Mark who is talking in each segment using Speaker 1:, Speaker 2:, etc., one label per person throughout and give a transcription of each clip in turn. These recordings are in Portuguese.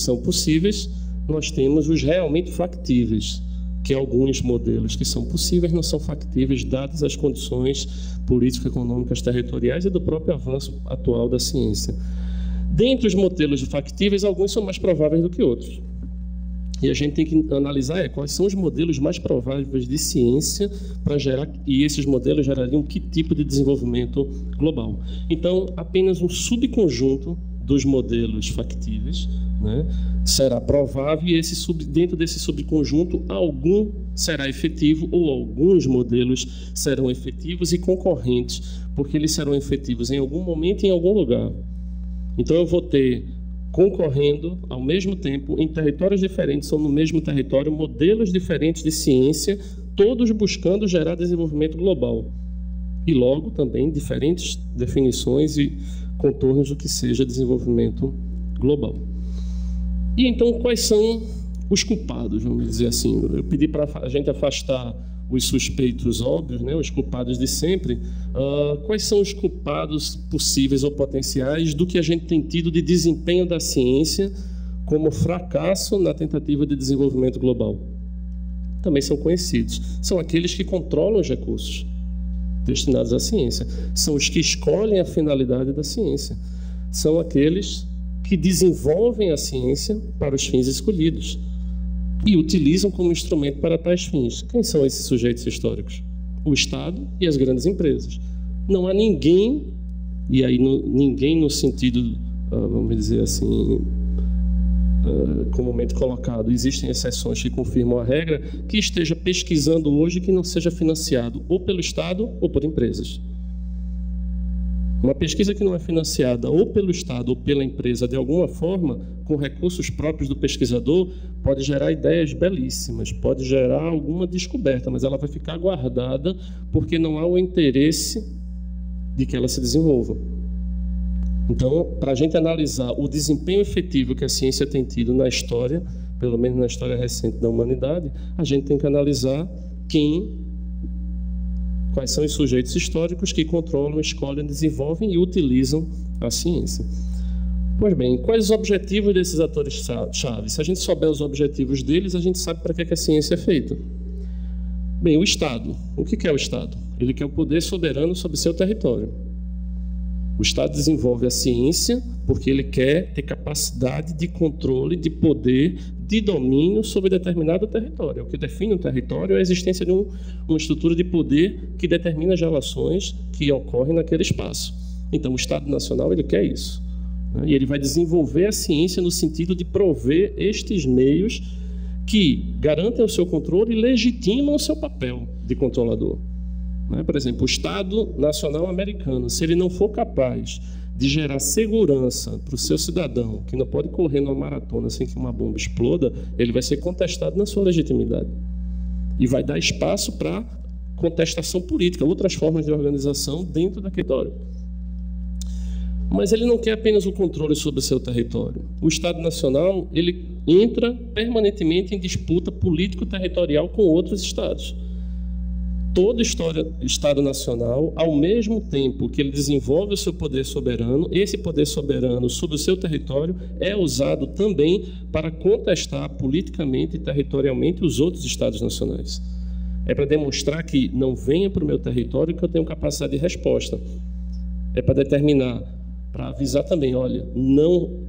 Speaker 1: são possíveis, nós temos os realmente factíveis, que alguns modelos que são possíveis não são factíveis, dadas as condições político-econômicas territoriais e do próprio avanço atual da ciência. Dentre os modelos factíveis, alguns são mais prováveis do que outros. E a gente tem que analisar quais são os modelos mais prováveis de ciência para gerar, e esses modelos gerariam que tipo de desenvolvimento global. Então, apenas um subconjunto dos modelos factíveis, né, será provável, e dentro desse subconjunto, algum será efetivo, ou alguns modelos serão efetivos e concorrentes, porque eles serão efetivos em algum momento e em algum lugar. Então, eu vou ter concorrendo ao mesmo tempo em territórios diferentes ou no mesmo território, modelos diferentes de ciência, todos buscando gerar desenvolvimento global. E logo também diferentes definições e contornos do que seja desenvolvimento global. E então, quais são os culpados, vamos dizer assim? Eu pedi para a gente afastar os suspeitos óbvios, né, os culpados de sempre. Quais são os culpados possíveis ou potenciais do que a gente tem tido de desempenho da ciência como fracasso na tentativa de desenvolvimento global? Também são conhecidos. São aqueles que controlam os recursos destinados à ciência. São os que escolhem a finalidade da ciência. São aqueles que desenvolvem a ciência para os fins escolhidos e utilizam como instrumento para tais fins. Quem são esses sujeitos históricos? O Estado e as grandes empresas. Não há ninguém, e aí ninguém no sentido, vamos dizer assim, comumente colocado, existem exceções que confirmam a regra, que esteja pesquisando hoje que não seja financiado ou pelo Estado ou por empresas. Uma pesquisa que não é financiada ou pelo Estado ou pela empresa de alguma forma, com recursos próprios do pesquisador, pode gerar ideias belíssimas, pode gerar alguma descoberta, mas ela vai ficar guardada porque não há o interesse de que ela se desenvolva. Então, para a gente analisar o desempenho efetivo que a ciência tem tido na história, pelo menos na história recente da humanidade, a gente tem que analisar quais são os sujeitos históricos que controlam, escolhem, desenvolvem e utilizam a ciência. Pois bem, quais os objetivos desses atores-chave? Se a gente souber os objetivos deles, a gente sabe para que a ciência é feita. Bem, o Estado. O que é o Estado? Ele quer o poder soberano sobre seu território. O Estado desenvolve a ciência porque ele quer ter capacidade de controle, de poder, de domínio sobre determinado território. O que define um território é a existência de uma estrutura de poder que determina as relações que ocorrem naquele espaço. Então, o Estado Nacional ele quer isso, né? E ele vai desenvolver a ciência no sentido de prover estes meios que garantem o seu controle e legitimam o seu papel de controlador. Por exemplo, o Estado Nacional americano, se ele não for capaz de gerar segurança para o seu cidadão, que não pode correr numa maratona sem que uma bomba exploda, ele vai ser contestado na sua legitimidade. E vai dar espaço para contestação política, outras formas de organização dentro daquele território. Mas ele não quer apenas o controle sobre o seu território. O Estado Nacional ele entra permanentemente em disputa político-territorial com outros estados. Todo Estado Nacional, ao mesmo tempo que ele desenvolve o seu poder soberano, esse poder soberano sobre o seu território é usado também para contestar politicamente e territorialmente os outros Estados nacionais. É para demonstrar que não venha para o meu território que eu tenho capacidade de resposta. É para determinar, para avisar também, olha, não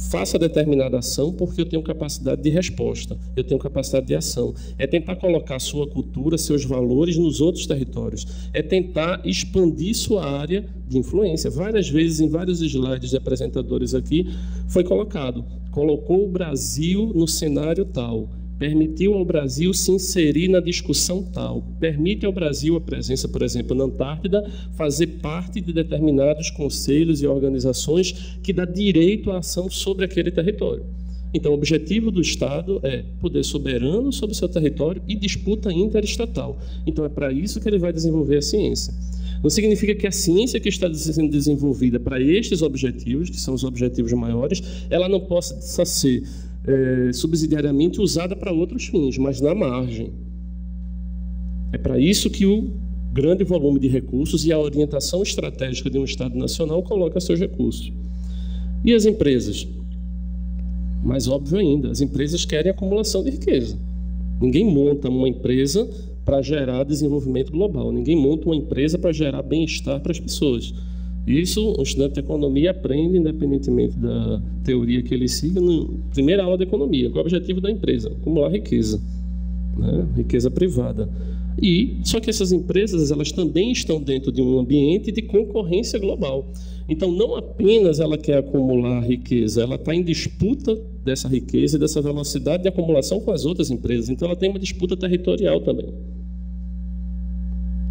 Speaker 1: faça determinada ação porque eu tenho capacidade de resposta, eu tenho capacidade de ação. É tentar colocar sua cultura, seus valores nos outros territórios. É tentar expandir sua área de influência. Várias vezes, em vários slides de apresentadores aqui, foi colocou o Brasil no cenário tal, permitiu ao Brasil se inserir na discussão tal, permite ao Brasil a presença, por exemplo, na Antártida, fazer parte de determinados conselhos e organizações que dá direito à ação sobre aquele território. Então, o objetivo do Estado é poder soberano sobre o seu território e disputa interestatal. Então, é para isso que ele vai desenvolver a ciência. Não significa que a ciência que está sendo desenvolvida para estes objetivos, que são os objetivos maiores, ela não possa ser subsidiariamente usada para outros fins, mas na margem. É para isso que o grande volume de recursos e a orientação estratégica de um Estado nacional coloca seus recursos. E as empresas? Mais óbvio ainda, as empresas querem acumulação de riqueza. Ninguém monta uma empresa para gerar desenvolvimento global. Ninguém monta uma empresa para gerar bem-estar para as pessoas. Isso um estudante de economia aprende, independentemente da teoria que ele siga, na primeira aula de economia. Qual é o objetivo da empresa? Acumular riqueza, né? Riqueza privada. Só que essas empresas, elas também estão dentro de um ambiente de concorrência global. Então, não apenas ela quer acumular riqueza, ela está em disputa dessa riqueza e dessa velocidade de acumulação com as outras empresas. Então, ela tem uma disputa territorial também.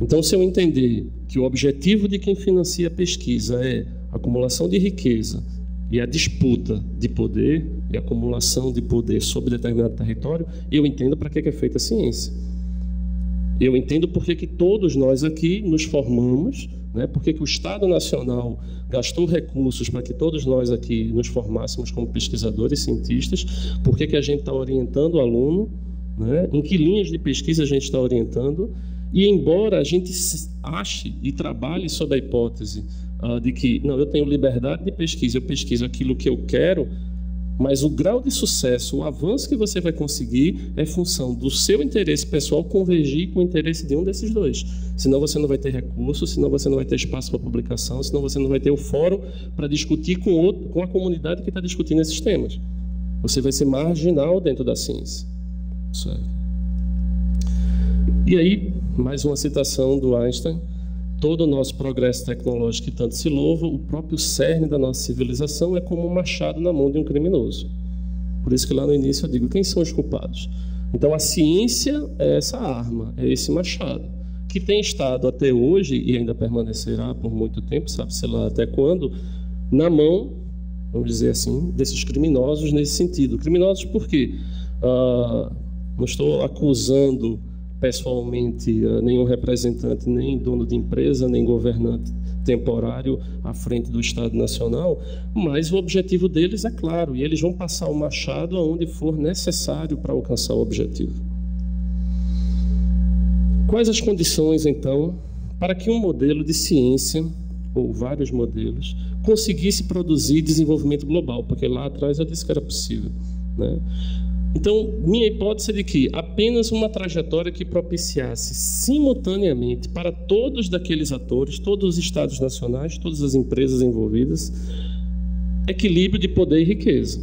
Speaker 1: Então, se eu entender que o objetivo de quem financia a pesquisa é a acumulação de riqueza e a disputa de poder e a acumulação de poder sobre determinado território, eu entendo para que é feita a ciência. Eu entendo por que todos nós aqui nos formamos, né? Por que o Estado Nacional gastou recursos para que todos nós aqui nos formássemos como pesquisadores e cientistas, por que a gente está orientando o aluno, né? Em que linhas de pesquisa a gente está orientando. E embora a gente ache e trabalhe sob a hipótese de que, não, eu tenho liberdade de pesquisa, eu pesquiso aquilo que eu quero, mas o grau de sucesso, o avanço que você vai conseguir é função do seu interesse pessoal convergir com o interesse de um desses dois. Senão você não vai ter recursos, senão você não vai ter espaço para publicação, senão você não vai ter o fórum para discutir com a comunidade que está discutindo esses temas. Você vai ser marginal dentro da ciência. Certo. E aí, mais uma citação do Einstein: todo o nosso progresso tecnológico que tanto se louva, o próprio cerne da nossa civilização é como um machado na mão de um criminoso. Por isso que lá no início eu digo, quem são os culpados? Então a ciência é essa arma, é esse machado, que tem estado até hoje, e ainda permanecerá por muito tempo, sabe-se lá até quando, na mão, vamos dizer assim, desses criminosos nesse sentido. Criminosos por quê? Não estou acusando pessoalmente nenhum representante, nem dono de empresa, nem governante temporário à frente do Estado Nacional, mas o objetivo deles é claro, e eles vão passar o machado aonde for necessário para alcançar o objetivo. Quais as condições, então, para que um modelo de ciência, ou vários modelos, conseguisse produzir desenvolvimento global? Porque lá atrás eu disse que era possível, né? Então, minha hipótese é de que apenas uma trajetória que propiciasse simultaneamente para todos daqueles atores, todos os estados nacionais, todas as empresas envolvidas, equilíbrio de poder e riqueza.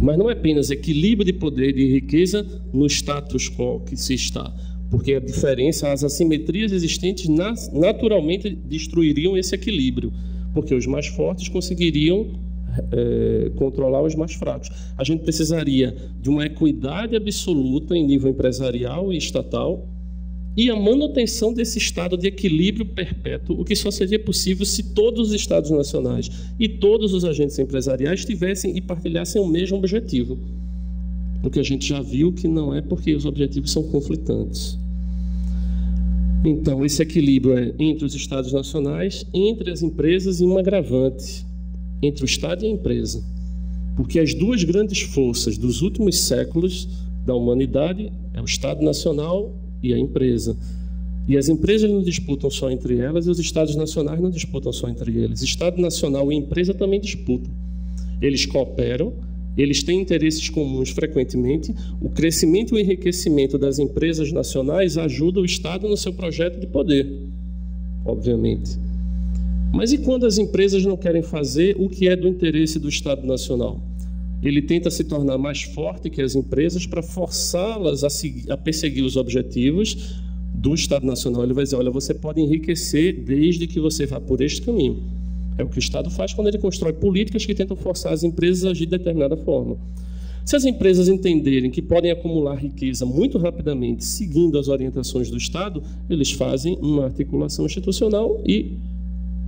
Speaker 1: Mas não é apenas equilíbrio de poder e riqueza no status quo que se está, porque a diferença, as assimetrias existentes naturalmente destruiriam esse equilíbrio, porque os mais fortes conseguiriam controlar os mais fracos. A gente precisaria de uma equidade absoluta em nível empresarial e estatal e a manutenção desse estado de equilíbrio perpétuo, o que só seria possível se todos os estados nacionais e todos os agentes empresariais tivessem e partilhassem o mesmo objetivo. O que a gente já viu que não é, porque os objetivos são conflitantes. Então, esse equilíbrio é entre os estados nacionais, entre as empresas e um agravante entre o Estado e a empresa, porque as duas grandes forças dos últimos séculos da humanidade é o Estado Nacional e a empresa. E as empresas não disputam só entre elas e os Estados Nacionais não disputam só entre eles. Estado Nacional e empresa também disputam. Eles cooperam, eles têm interesses comuns frequentemente. O crescimento e o enriquecimento das empresas nacionais ajuda o Estado no seu projeto de poder, obviamente. Mas e quando as empresas não querem fazer o que é do interesse do Estado Nacional? Ele tenta se tornar mais forte que as empresas para forçá-las a perseguir os objetivos do Estado Nacional. Ele vai dizer, olha, você pode enriquecer desde que você vá por este caminho. É o que o Estado faz quando ele constrói políticas que tentam forçar as empresas a agir de determinada forma. Se as empresas entenderem que podem acumular riqueza muito rapidamente seguindo as orientações do Estado, eles fazem uma articulação institucional e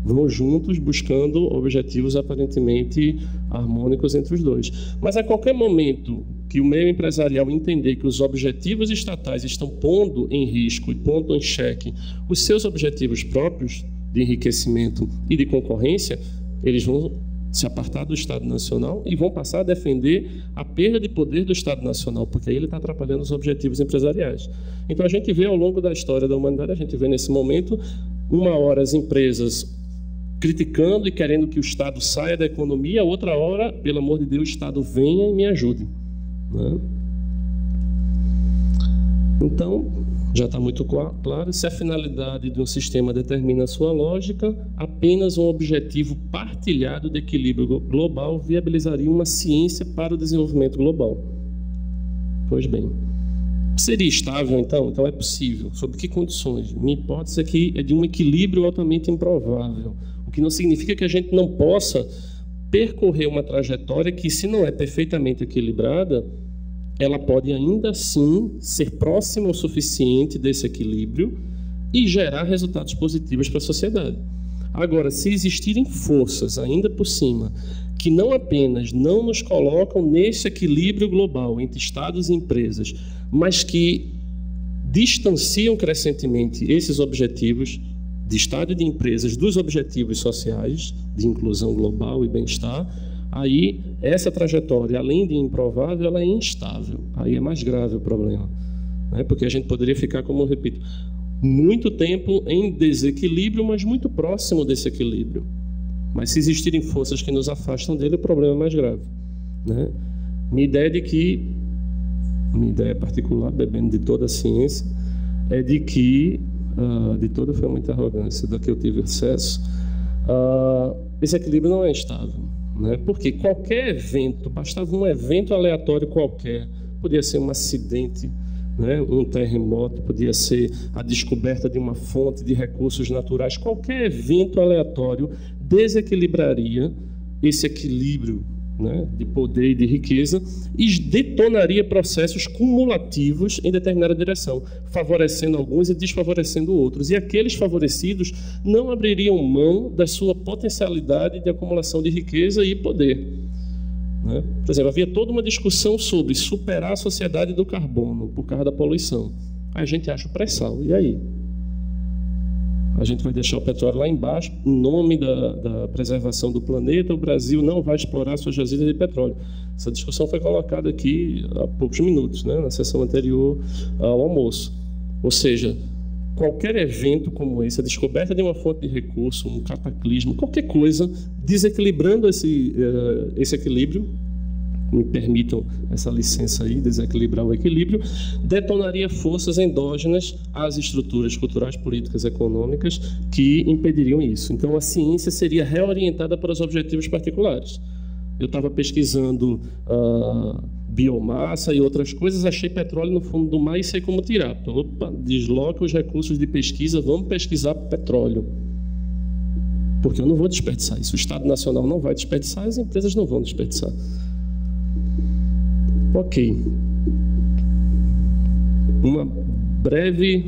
Speaker 1: vão juntos buscando objetivos aparentemente harmônicos entre os dois. Mas a qualquer momento que o meio empresarial entender que os objetivos estatais estão pondo em risco e pondo em xeque os seus objetivos próprios de enriquecimento e de concorrência, eles vão se apartar do Estado Nacional e vão passar a defender a perda de poder do Estado Nacional, porque aí ele está atrapalhando os objetivos empresariais. Então a gente vê ao longo da história da humanidade, a gente vê nesse momento, uma hora as empresas criticando e querendo que o Estado saia da economia, outra hora, pelo amor de Deus, o Estado venha e me ajude, né? Então, já está muito claro, se a finalidade de um sistema determina a sua lógica, apenas um objetivo partilhado de equilíbrio global viabilizaria uma ciência para o desenvolvimento global. Pois bem, seria estável então? Então é possível. Sob que condições? Minha hipótese aqui é de um equilíbrio altamente improvável, o que não significa que a gente não possa percorrer uma trajetória que, se não é perfeitamente equilibrada, ela pode ainda assim ser próxima o suficiente desse equilíbrio e gerar resultados positivos para a sociedade. Agora, se existirem forças ainda por cima que não apenas não nos colocam nesse equilíbrio global entre estados e empresas, mas que distanciam crescentemente esses objetivos de estado e de empresas dos objetivos sociais de inclusão global e bem-estar, aí essa trajetória, além de improvável, ela é instável. Aí é mais grave o problema, né? Porque a gente poderia ficar, como eu repito, muito tempo em desequilíbrio, mas muito próximo desse equilíbrio. Mas se existirem forças que nos afastam dele, o problema é mais grave, né? Minha ideia particular, bebendo de toda a ciência, é de que, de toda foi muita arrogância da que eu tive acesso, esse equilíbrio não é estável, né? Porque qualquer evento, bastava um evento aleatório qualquer, podia ser um acidente, né? Um terremoto, podia ser a descoberta de uma fonte de recursos naturais, qualquer evento aleatório desequilibraria esse equilíbrio, né, de poder e de riqueza e detonaria processos cumulativos em determinada direção, favorecendo alguns e desfavorecendo outros. E aqueles favorecidos não abririam mão da sua potencialidade de acumulação de riqueza e poder, né? Por exemplo, havia toda uma discussão sobre superar a sociedade do carbono por causa da poluição. Aí a gente acha o pré-sal. E aí? A gente vai deixar o petróleo lá embaixo, em nome da preservação do planeta, o Brasil não vai explorar suas jazidas de petróleo. Essa discussão foi colocada aqui há poucos minutos, né, na sessão anterior ao almoço. Ou seja, qualquer evento como esse, a descoberta de uma fonte de recurso, um cataclismo, qualquer coisa, desequilibrando esse equilíbrio, me permitam essa licença aí, desequilibrar o equilíbrio, detonaria forças endógenas às estruturas culturais, políticas, econômicas que impediriam isso. Então, a ciência seria reorientada para os objetivos particulares. Eu estava pesquisando biomassa e outras coisas, achei petróleo no fundo do mar e sei como tirar. Então, opa, desloca os recursos de pesquisa, vamos pesquisar petróleo. Porque eu não vou desperdiçar isso. O Estado Nacional não vai desperdiçar, as empresas não vão desperdiçar. Ok. Uma breve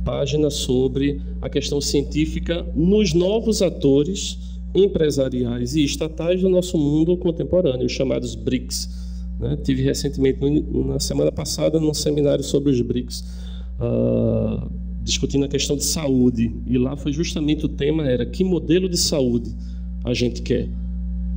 Speaker 1: página sobre a questão científica nos novos atores empresariais e estatais do nosso mundo contemporâneo, os chamados BRICS, né? Tive recentemente, na semana passada, num seminário sobre os BRICS, discutindo a questão de saúde, e lá foi justamente o tema, era que modelo de saúde a gente quer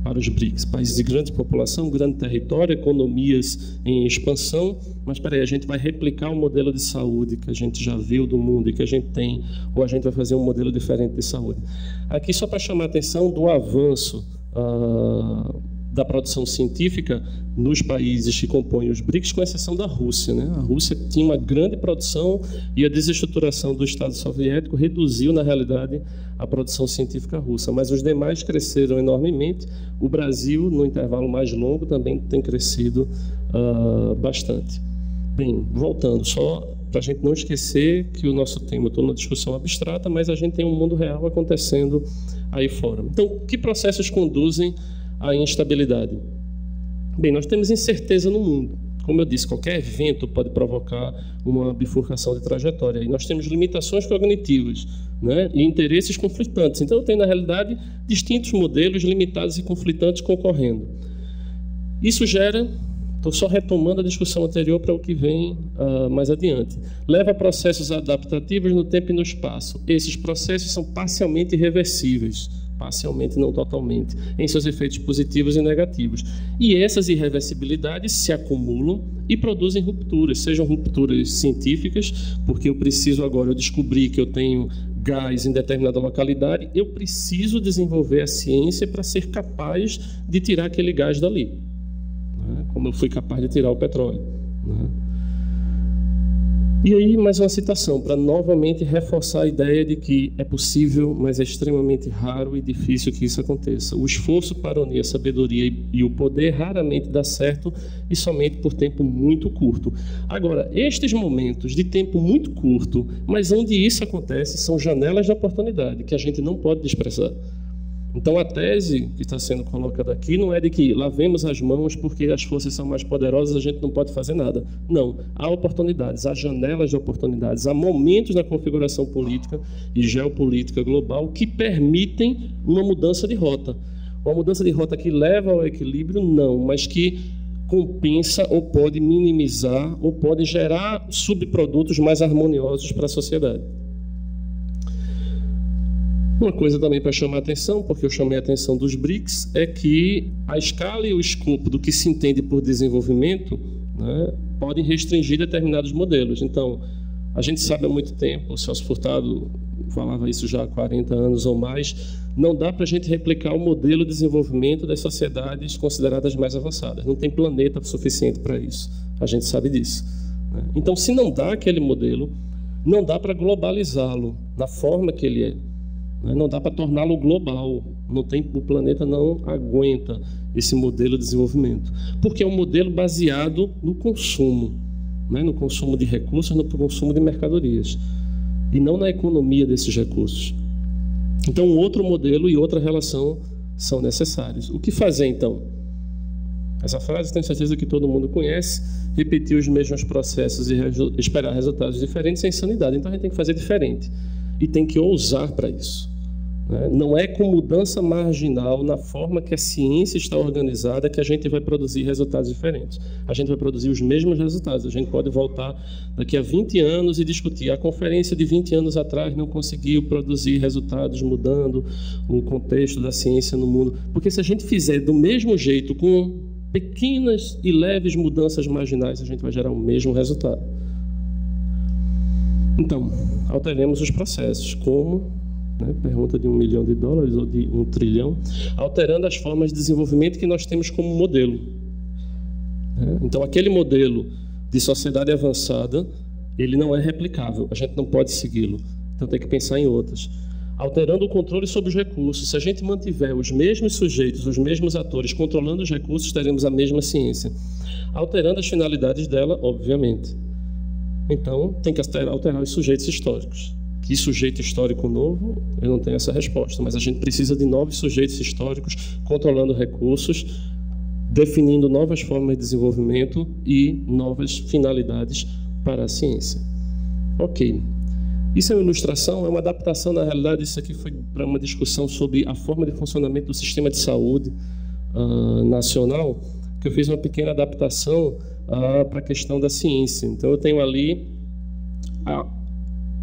Speaker 1: para os BRICS, países de grande população, grande território, economias em expansão, mas espera aí, a gente vai replicar o modelo de saúde que a gente já viu do mundo e que a gente tem, ou a gente vai fazer um modelo diferente de saúde? Aqui só para chamar a atenção do avanço da produção científica nos países que compõem os BRICS, com exceção da Rússia, né? A Rússia tinha uma grande produção e a desestruturação do Estado soviético reduziu, na realidade, a produção científica russa, mas os demais cresceram enormemente. O Brasil, no intervalo mais longo, também tem crescido bastante. Bem, voltando, só para a gente não esquecer que o nosso tema, estou numa discussão abstrata, mas a gente tem um mundo real acontecendo aí fora. Então, que processos conduzem à instabilidade? Bem, nós temos incerteza no mundo. Como eu disse, qualquer evento pode provocar uma bifurcação de trajetória. E nós temos limitações cognitivas, né, e interesses conflitantes. Então, eu tenho, na realidade, distintos modelos limitados e conflitantes concorrendo. Isso gera, estou só retomando a discussão anterior para o que vem mais adiante, leva a processos adaptativos no tempo e no espaço. Esses processos são parcialmente irreversíveis, parcialmente, não totalmente, em seus efeitos positivos e negativos. E essas irreversibilidades se acumulam e produzem rupturas, sejam rupturas científicas, porque eu descobri que eu tenho gás em determinada localidade, eu preciso desenvolver a ciência para ser capaz de tirar aquele gás dali, né? Como eu fui capaz de tirar o petróleo, né? E aí, mais uma citação, para novamente reforçar a ideia de que é possível, mas é extremamente raro e difícil que isso aconteça. O esforço para unir a sabedoria e o poder raramente dá certo e somente por tempo muito curto. Agora, estes momentos de tempo muito curto, mas onde isso acontece, são janelas de oportunidade que a gente não pode desprezar. Então, a tese que está sendo colocada aqui não é de que lavemos as mãos porque as forças são mais poderosas, a gente não pode fazer nada. Não, há oportunidades, há janelas de oportunidades, há momentos na configuração política e geopolítica global que permitem uma mudança de rota. Uma mudança de rota que leva ao equilíbrio, não, mas que compensa ou pode minimizar ou pode gerar subprodutos mais harmoniosos para a sociedade. Uma coisa também para chamar a atenção, porque eu chamei a atenção dos BRICS, é que a escala e o escopo do que se entende por desenvolvimento, né, podem restringir determinados modelos. Então, a gente sabe há muito tempo, o Celso Furtado falava isso já há 40 anos ou mais, não dá para a gente replicar o modelo de desenvolvimento das sociedades consideradas mais avançadas. Não tem planeta suficiente para isso. A gente sabe disso, né? Então, se não dá aquele modelo, não dá para globalizá-lo na forma que ele é. Não dá para torná-lo global. O planeta não aguenta esse modelo de desenvolvimento. Porque é um modelo baseado no consumo, né? No consumo de recursos, no consumo de mercadorias. E não na economia desses recursos. Então, outro modelo e outra relação são necessários. O que fazer, então? Essa frase, tenho certeza que todo mundo conhece. Repetir os mesmos processos e esperar resultados diferentes é insanidade. Então, a gente tem que fazer diferente. E tem que ousar para isso. Não é com mudança marginal na forma que a ciência está organizada que a gente vai produzir resultados diferentes. A gente vai produzir os mesmos resultados. A gente pode voltar daqui a 20 anos e discutir. A conferência de 20 anos atrás não conseguiu produzir resultados mudando o contexto da ciência no mundo. Porque se a gente fizer do mesmo jeito, com pequenas e leves mudanças marginais, a gente vai gerar o mesmo resultado. Então, alteremos os processos. Como? Pergunta de $1 milhão ou de 1 trilhão, alterando as formas de desenvolvimento que nós temos como modelo. Então, aquele modelo de sociedade avançada, ele não é replicável, a gente não pode segui-lo, então tem que pensar em outras. Alterando o controle sobre os recursos, se a gente mantiver os mesmos sujeitos, os mesmos atores controlando os recursos, teremos a mesma ciência. Alterando as finalidades dela, obviamente. Então, tem que alterar os sujeitos históricos. Que sujeito histórico novo? Eu não tenho essa resposta, mas a gente precisa de novos sujeitos históricos controlando recursos, definindo novas formas de desenvolvimento e novas finalidades para a ciência. Ok. Isso é uma ilustração, é uma adaptação, na realidade, isso aqui foi para uma discussão sobre a forma de funcionamento do sistema de saúde nacional, que eu fiz uma pequena adaptação para a questão da ciência. Então, eu tenho ali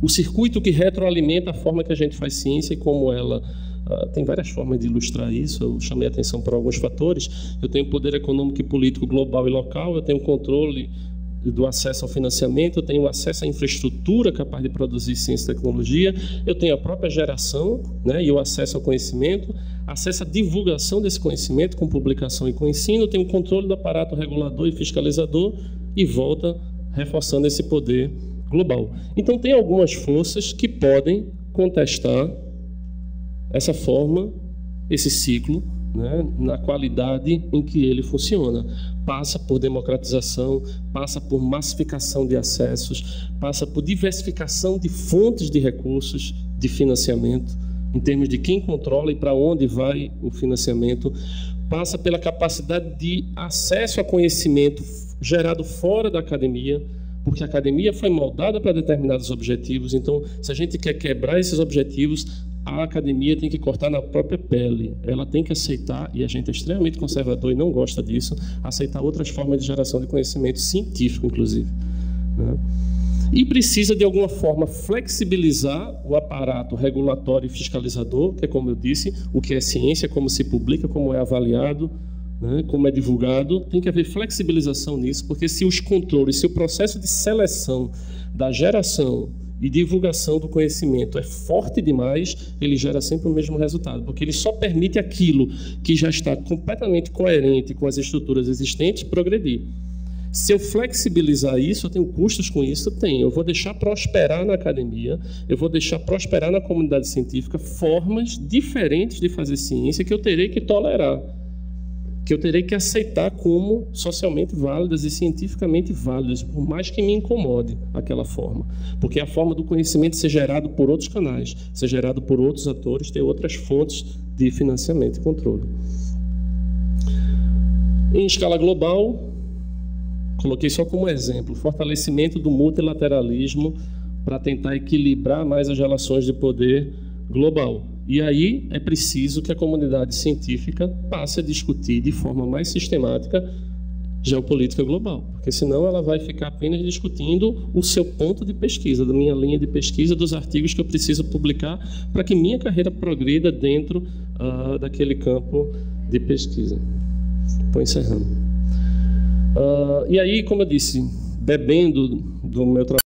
Speaker 1: o circuito que retroalimenta a forma que a gente faz ciência e como ela... tem várias formas de ilustrar isso, eu chamei a atenção para alguns fatores. Eu tenho poder econômico e político global e local, eu tenho controle do acesso ao financiamento, eu tenho acesso à infraestrutura capaz de produzir ciência e tecnologia, eu tenho a própria geração, né, e o acesso ao conhecimento, acesso à divulgação desse conhecimento com publicação e com ensino, eu tenho o controle do aparato regulador e fiscalizador e volta reforçando esse poder global. Então, tem algumas forças que podem contestar essa forma, esse ciclo, né, na qualidade em que ele funciona. Passa por democratização, passa por massificação de acessos, passa por diversificação de fontes de recursos, de financiamento, em termos de quem controla e para onde vai o financiamento, passa pela capacidade de acesso a conhecimento gerado fora da academia, porque a academia foi moldada para determinados objetivos. Então, se a gente quer quebrar esses objetivos, a academia tem que cortar na própria pele. Ela tem que aceitar, e a gente é extremamente conservador e não gosta disso, aceitar outras formas de geração de conhecimento científico, inclusive, né? E precisa, de alguma forma, flexibilizar o aparato regulatório e fiscalizador, que é, como eu disse, o que é ciência, como se publica, como é avaliado, né, como é divulgado. Tem que haver flexibilização nisso, porque se os controles, se o processo de seleção da geração e divulgação do conhecimento é forte demais, ele gera sempre o mesmo resultado, porque ele só permite aquilo que já está completamente coerente com as estruturas existentes progredir. Se eu flexibilizar isso, eu tenho custos com isso? Tenho. Eu vou deixar prosperar na academia, eu vou deixar prosperar na comunidade científica formas diferentes de fazer ciência que eu terei que tolerar, que eu terei que aceitar como socialmente válidas e cientificamente válidas, por mais que me incomode aquela forma. Porque a forma do conhecimento ser gerado por outros canais, ser gerado por outros atores, ter outras fontes de financiamento e controle. Em escala global, coloquei só como exemplo, fortalecimento do multilateralismo para tentar equilibrar mais as relações de poder global. E aí é preciso que a comunidade científica passe a discutir de forma mais sistemática geopolítica global, porque senão ela vai ficar apenas discutindo o seu ponto de pesquisa, da minha linha de pesquisa, dos artigos que eu preciso publicar para que minha carreira progrida dentro daquele campo de pesquisa. Estou encerrando. E aí, como eu disse, bebendo do meu trabalho,